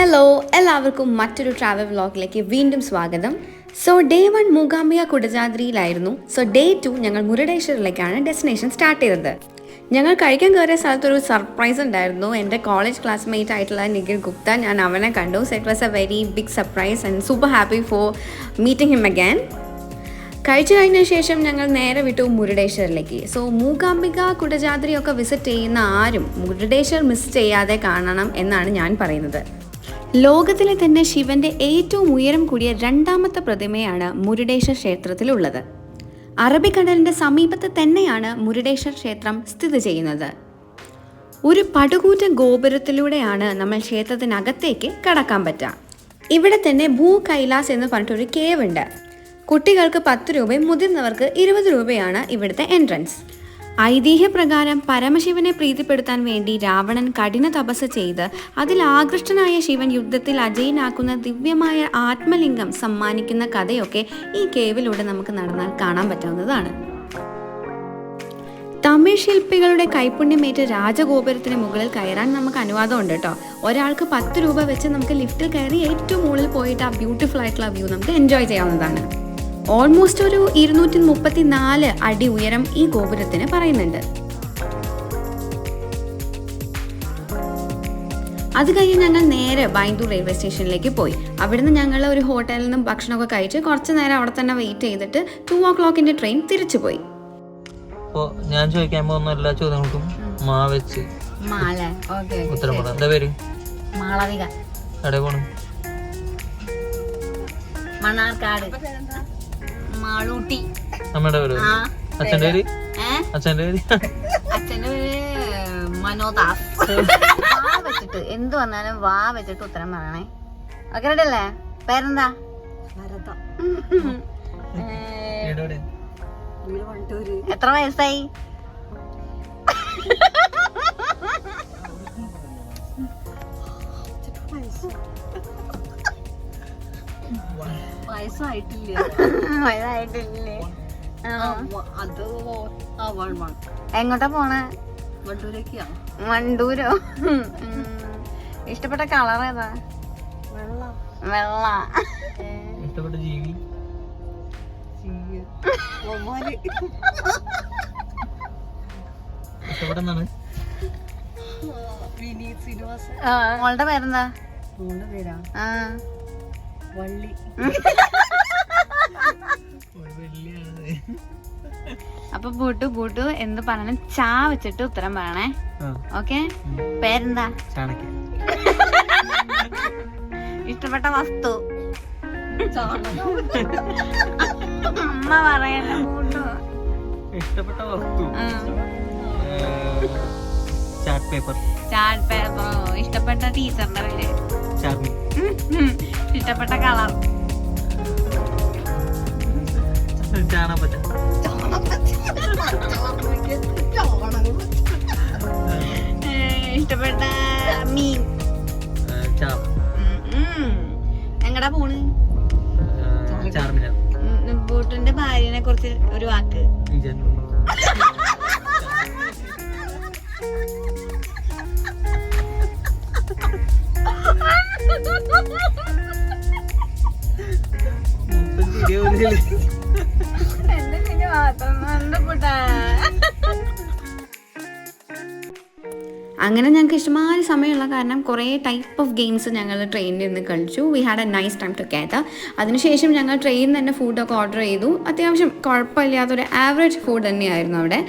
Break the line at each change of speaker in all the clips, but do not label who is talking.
Hello എല്ലാവർക്കും മറ്റൊരു travel വ്ളോഗിലേക്ക് വീണ്ടും സ്വാഗതം. ഡേ 1 മൂകാംബിക കുടജാദ്രിയിലായിരുന്നു. ഡേ 2 ഞങ്ങൾ മുരുടേശ്വറിലേക്കാണ് ഡെസ്റ്റിനേഷൻ സ്റ്റാർട്ട് ചെയ്തത്. ഞങ്ങൾ കഴിക്കാൻ കയറിയ സ്ഥലത്തൊരു സർപ്രൈസ് ഉണ്ടായിരുന്നു. എൻ്റെ കോളേജ് ക്ലാസ്മേറ്റ് ആയിട്ടുള്ള നിഖിൽ ഗുപ്ത, ഞാൻ അവനെ കണ്ടു. It was a very big surprise and super happy for meeting him again. കഴിച്ചു കഴിഞ്ഞ ശേഷം ഞങ്ങൾ നേരെ വിട്ടു മുരുടേശ്വറിലേക്ക്. മൂകാംബിക കുടജാദ്രിയൊക്കെ വിസിറ്റ് ചെയ്യുന്ന ആരും മുരുടേശ്വർ മിസ് ചെയ്യാതെ കാണണം എന്നാണ് ഞാൻ പറയുന്നത്. ലോകത്തിലെ തന്നെ ശിവന്റെ ഏറ്റവും ഉയരം കൂടിയ രണ്ടാമത്തെ പ്രതിമയാണ് മുരുടേശ്വർ ക്ഷേത്രത്തിലുള്ളത്. അറബിക്കടലിന്റെ സമീപത്ത് തന്നെയാണ് മുരുടേശ്വർ ക്ഷേത്രം സ്ഥിതി ചെയ്യുന്നത്. ഒരു പടുകൂറ്റൻ ഗോപുരത്തിലൂടെയാണ് നമ്മൾ ക്ഷേത്രത്തിനകത്തേക്ക് കടക്കാൻ പറ്റുക. ഇവിടെ തന്നെ ഭൂ കൈലാസ് എന്ന് പറഞ്ഞിട്ടൊരു കേവ് ഉണ്ട്. കുട്ടികൾക്ക് 10 രൂപയും മുതിർന്നവർക്ക് 20 രൂപയാണ് ഇവിടുത്തെ എൻട്രൻസ്. ഐതിഹ്യപ്രകാരം പരമശിവനെ പ്രീതിപ്പെടുത്താൻ വേണ്ടി രാവണൻ കഠിന തപസ് ചെയ്ത് അതിൽ ആകൃഷ്ടനായ ശിവൻ യുദ്ധത്തിൽ അജയനാക്കുന്ന ദിവ്യമായ ആത്മലിംഗം സമ്മാനിക്കുന്ന കഥയൊക്കെ ഈ കേവിലൂടെ നമുക്ക് നടന്നാൽ കാണാൻ പറ്റാവുന്നതാണ്. തമിഴ് ശില്പികളുടെ കൈപ്പുണ്യമേറ്റ് രാജഗോപുരത്തിന് മുകളിൽ കയറാൻ നമുക്ക് അനുവാദമുണ്ട് കേട്ടോ. ഒരാൾക്ക് 10 രൂപ വെച്ച് നമുക്ക് ലിഫ്റ്റിൽ കയറി ഏറ്റവും മുകളിൽ പോയിട്ട് ആ ബ്യൂട്ടിഫുൾ ആയിട്ടുള്ള വ്യൂ നമുക്ക് എൻജോയ് ചെയ്യാവുന്നതാണ്. ഓൾമോസ്റ്റ് ഒരു 234 അടി ഉയരം ഈ ഗോപുരത്തിന് പറയുന്നുണ്ട്. അത് കഴിഞ്ഞ് ഞങ്ങൾ നേരെ ബൈന്ദൂർ റെയിൽവേ സ്റ്റേഷനിലേക്ക് പോയി. അവിടുന്ന് ഞങ്ങൾ ഒരു ഹോട്ടലിൽ നിന്നും ഭക്ഷണമൊക്കെ കഴിച്ച് കുറച്ച് നേരം അവിടെ തന്നെ വെയിറ്റ് ചെയ്തിട്ട് 2 o'clock ട്രെയിൻ തിരിച്ചു പോയി.
ഞാൻ ചോദിക്കാൻ പോകുന്ന എല്ലാ ചോദ്യങ്ങൾക്കും ഉത്തരം പറ. എന്താ പേര്?
മാളവിക.
എവിടെ പോണു?
മണ്ണാർക്കാട്. മാളൂട്ടി.
അമ്മയുടെ പേര്? അച്ഛൻ്റെ പേര്? അച്ഛൻ്റെ പേര്?
അച്ഛൻ്റെ പേര് മനോദാസ്. വാ വെച്ചിട്ട് എന്ത് വന്നാലും വാ വെച്ചിട്ട് ഉത്തരം പറയണേ. ഓക്കെ റെഡി അല്ലേ? പേരെന്താ? എത്ര വയസ്സായി? വയസ്സായിട്ടില്ലേ? എങ്ങോട്ടാ പോണേ? വണ്ടൂരോ? ഇഷ്ടപ്പെട്ട കളർ ഏതാ? വെള്ള.
ഇഷ്ടപ്പെട്ട ജീവി?
മോളുടെ പേരെന്താ?
വള്ളി.
അപ്പൊ ബൂട്ടു എന്ത് പറയണം? ചാ വെച്ചിട്ട് ഉത്തരം പറയണേ. ഓക്കെ. പേരെന്താ? ഇഷ്ടപ്പെട്ട വസ്തു? അമ്മ പറയല്ല. ബൂട്ടു
ഇഷ്ടപ്പെട്ട വസ്തു? Chart paper.
ഇഷ്ടപ്പെട്ട ടീച്ചറിന്റെ പേര്?
ചാർമി.
ഇഷ്ടപ്പെട്ട കളർ?
ചാണപ്പറ്റ.
ഇഷ്ടപ്പെട്ട മീൻ? എങ്ങടാ പോണ്?
ചാർമിനാർ.
ബൂട്ടിന്റെ ഭാര്യനെ കുറിച്ച് ഒരു വാക്ക്?
അങ്ങനെ ഞങ്ങൾക്ക് ഇഷ്ടമായ സമയമുള്ള കാരണം കുറേ ടൈപ്പ് ഓഫ് ഗെയിംസ് ഞങ്ങൾ ട്രെയിനിൽ നിന്ന് കളിച്ചു. We had A nice time together. അതിനുശേഷം ഞങ്ങൾ ട്രെയിനിൽ തന്നെ ഫുഡൊക്കെ ഓർഡർ ചെയ്തു. അത്യാവശ്യം കുഴപ്പമില്ലാത്തൊരു ആവറേജ് ഫുഡ് തന്നെയായിരുന്നു അവിടെ.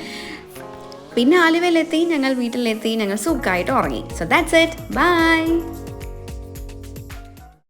പിന്നെ ആലുവയിലെത്തി, ഞങ്ങൾ വീട്ടിലെത്തി, ഞങ്ങൾ സുഖമായിട്ട് ഉറങ്ങി. That's it. ബൈ.